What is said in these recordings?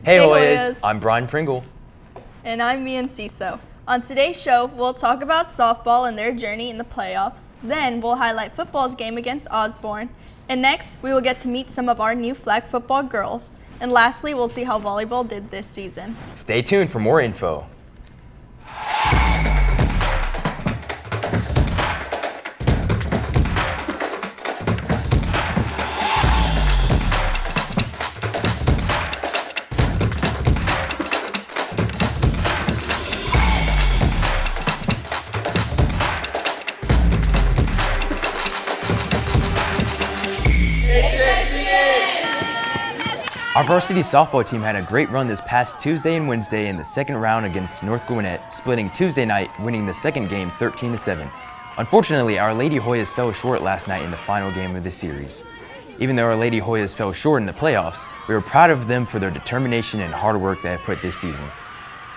Hey Hoyas, I'm Brian Pringle. And I'm Mian Ciso. On today's show, we'll talk about softball and their journey in the playoffs. Then we'll highlight football's game against Osborne. And next, we will get to meet some of our new flag football girls. And lastly, we'll see how volleyball did this season. Stay tuned for more info. Our varsity softball team had a great run this past Tuesday and Wednesday in the second round against North Gwinnett, splitting Tuesday night, winning the second game 13-7. Unfortunately, our Lady Hoyas fell short last night in the final game of the series. Even though our Lady Hoyas fell short in the playoffs, we were proud of them for their determination and hard work they have put this season.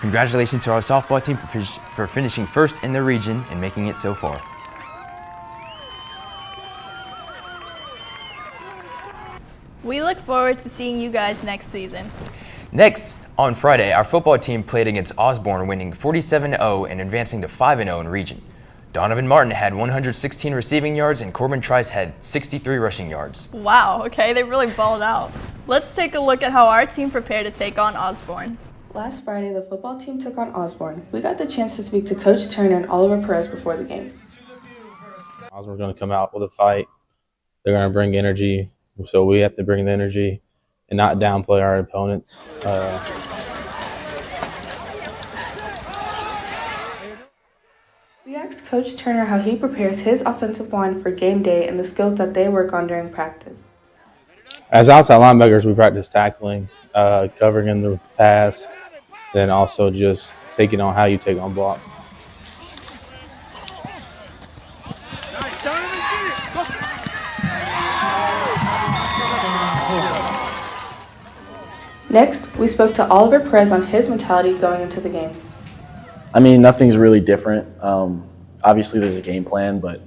Congratulations to our softball team for finishing first in their region and making it so far. We look forward to seeing you guys next season. Next, on Friday, our football team played against Osborne, winning 47-0 and advancing to 5-0 in region. Donovan Martin had 116 receiving yards and Corbin Trice had 63 rushing yards. Wow, okay, they really balled out. Let's take a look at how our team prepared to take on Osborne. Last Friday, the football team took on Osborne. We got the chance to speak to Coach Turner and Oliver Perez before the game. Osborne's going to come out with a fight. They're going to bring energy. So we have to bring the energy and not downplay our opponents. We asked Coach Turner how he prepares his offensive line for game day and the skills that they work on during practice. As outside linebackers, we practice tackling, covering in the pass, then also just taking on how you take on blocks. Next, we spoke to Oliver Perez on his mentality going into the game. I mean, nothing's really different. Obviously, there's a game plan, but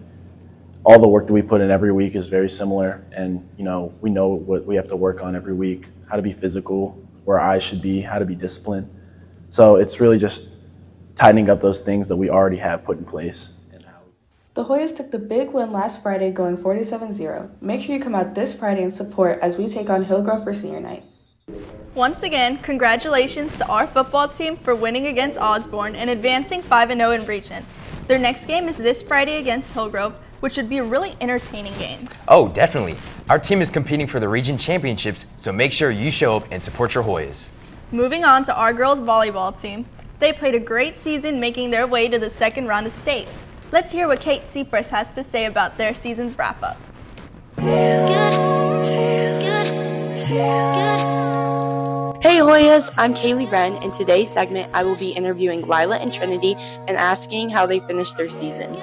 all the work that we put in every week is very similar. And, we know what we have to work on every week, how to be physical, where our eyes should be, how to be disciplined. So it's really just tightening up those things that we already have put in place. The Hoyas took the big win last Friday going 47-0. Make sure you come out this Friday and support as we take on Hillgrove for senior night. Once again, congratulations to our football team for winning against Osborne and advancing 5-0 in region. Their next game is this Friday against Hillgrove, which should be a really entertaining game. Oh, definitely. Our team is competing for the region championships, so make sure you show up and support your Hoyas. Moving on to our girls volleyball team. They played a great season making their way to the second round of state. Let's hear what Kate Cypress has to say about their season's wrap-up. Hey Hoyas, I'm Kaylee Wren. In today's segment, I will be interviewing Lila and Trinity and asking how they finished their season.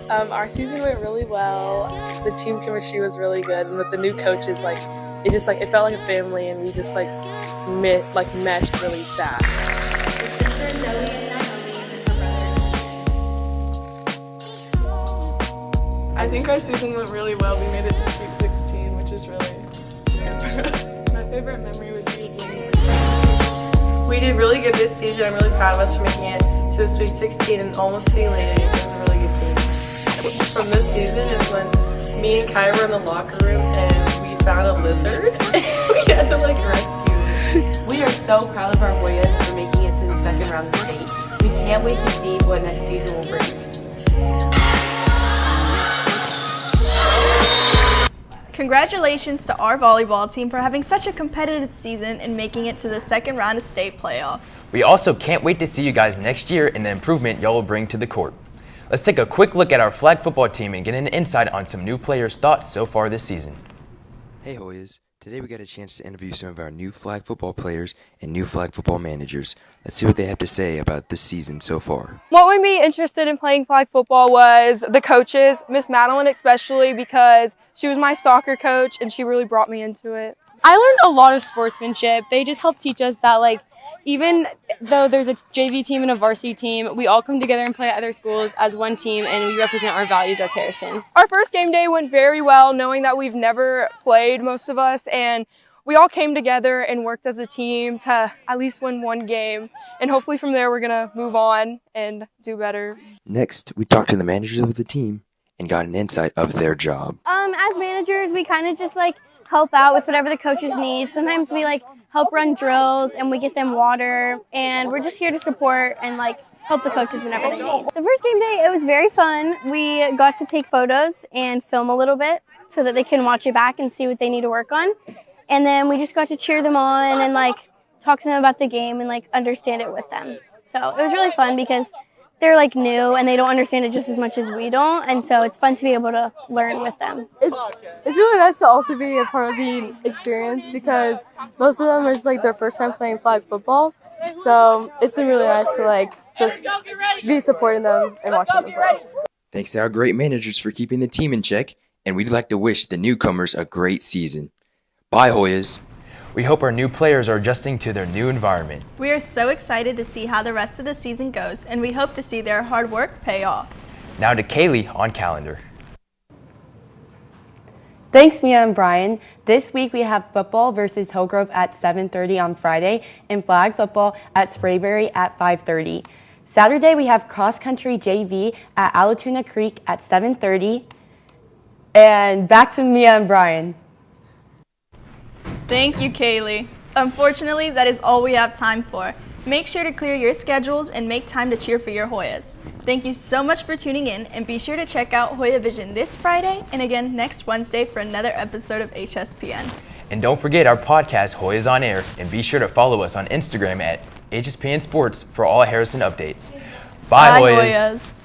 Our season went really well. The team chemistry was really good, and with the new coaches, it felt like a family, and we just meshed really fast. I think our season went really well. We made it to Sweet 16, which is really good for us. My favorite memory would be winning. We did really good this season. I'm really proud of us for making it to the Sweet 16 and almost hitting Lady. It was a really good game. From this season is when me and Kai were in the locker room and we found a lizard. We had to rescue it. We are so proud of our Hoyas for making it to the second round of state. We can't wait to see what next season will bring. Congratulations to our volleyball team for having such a competitive season and making it to the second round of state playoffs. We also can't wait to see you guys next year and the improvement y'all will bring to the court. Let's take a quick look at our flag football team and get an insight on some new players' thoughts so far this season. Hey Hoyas, today we got a chance to interview some of our new flag football players and new flag football managers. Let's see what they have to say about this season so far. What made me interested in playing flag football was the coaches, Miss Madeline especially, because she was my soccer coach and she really brought me into it. I learned a lot of sportsmanship. They just help teach us that, even though there's a JV team and a varsity team, we all come together and play at other schools as one team, and we represent our values as Harrison. Our first game day went very well, knowing that we've never played, most of us, and we all came together and worked as a team to at least win one game. And hopefully from there, we're going to move on and do better. Next, we talked to the managers of the team and got an insight of their job. As managers, we kind of just like help out with whatever the coaches need. Sometimes we like help run drills and we get them water, and we're just here to support and like help the coaches whenever they need. The first game day, it was very fun. We got to take photos and film a little bit so that they can watch it back and see what they need to work on. And then we just got to cheer them on and like talk to them about the game and like understand it with them. So it was really fun because they're like new and they don't understand it just as much as we don't, and so it's fun to be able to learn with them. It's really nice to also be a part of the experience because most of them is like their first time playing flag football. So it's been really nice to like just be supporting them and watching them play. Thanks to our great managers for keeping the team in check, and we'd like to wish the newcomers a great season. Bye, Hoyas. We hope our new players are adjusting to their new environment. We are so excited to see how the rest of the season goes, and we hope to see their hard work pay off. Now to Kaylee on calendar. Thanks, Mia and Brian. This week we have football versus Hillgrove at 7:30 on Friday and flag football at Sprayberry at 5:30. Saturday we have cross country JV at Allatoona Creek at 7:30. And back to Mia and Brian. Thank you, Kaylee. Unfortunately, that is all we have time for. Make sure to clear your schedules and make time to cheer for your Hoyas. Thank you so much for tuning in, and be sure to check out Hoya Vision this Friday and again next Wednesday for another episode of HSPN. And don't forget our podcast, Hoyas on Air, and be sure to follow us on Instagram at HSPN Sports for all Harrison updates. Bye, Hoyas.